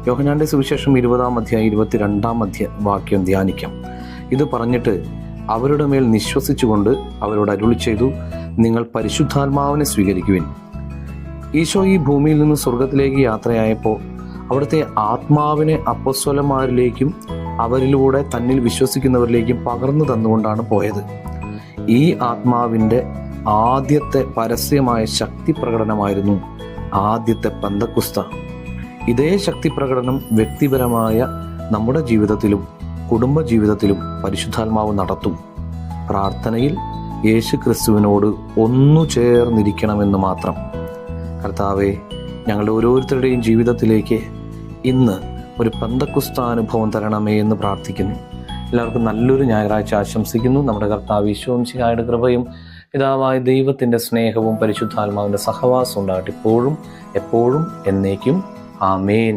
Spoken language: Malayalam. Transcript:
യോഹന്നാന്റെ സുവിശേഷം 20-22 വാക്യം ധ്യാനിക്കാം. ഇത് പറഞ്ഞിട്ട് അവരുടെ മേൽ നിശ്വസിച്ചുകൊണ്ട് അവരോട് അരുളി ചെയ്തു, നിങ്ങൾ പരിശുദ്ധാത്മാവിനെ സ്വീകരിക്കുവിൻ. ഈശോ ഈ ഭൂമിയിൽ നിന്ന് സ്വർഗത്തിലേക്ക് യാത്രയായപ്പോൾ അവിടുത്തെ ആത്മാവിനെ അപ്പോസ്തലന്മാരിലേക്കും അവരിലൂടെ തന്നിൽ വിശ്വസിക്കുന്നവരിലേക്കും പകർന്നു തന്നുകൊണ്ടാണ് പോയത്. ഈ ആത്മാവിൻ്റെ ആദ്യത്തെ പരസ്യമായ ശക്തി പ്രകടനമായിരുന്നു ആദ്യത്തെ പെന്തക്കോസ്ത. ഇതേ ശക്തി പ്രകടനം വ്യക്തിപരമായ നമ്മുടെ ജീവിതത്തിലും കുടുംബ ജീവിതത്തിലും പരിശുദ്ധാത്മാവ് നടത്തും. പ്രാർത്ഥനയിൽ യേശു ക്രിസ്തുവിനോട് ഒന്നു ചേർന്നിരിക്കണമെന്ന് മാത്രം. കർത്താവേ, ഞങ്ങളുടെ ഓരോരുത്തരുടെയും ജീവിതത്തിലേക്ക് ഇന്ന് ഒരു പെന്തക്കോസ്ത അനുഭവം തരണമേ എന്ന് പ്രാർത്ഥിക്കുന്നു. എല്ലാവർക്കും നല്ലൊരു ഞായറാഴ്ച ആശംസിക്കുന്നു. നമ്മുടെ കർത്താവ് ഈശോ മിശിഹായുടെ കൃപയും പിതാവായ ദൈവത്തിൻ്റെ സ്നേഹവും പരിശുദ്ധാത്മാവിൻ്റെ സഹവാസം ഉണ്ടാകട്ടെ ഇപ്പോഴും എപ്പോഴും എന്നേക്കും. ആമേൻ.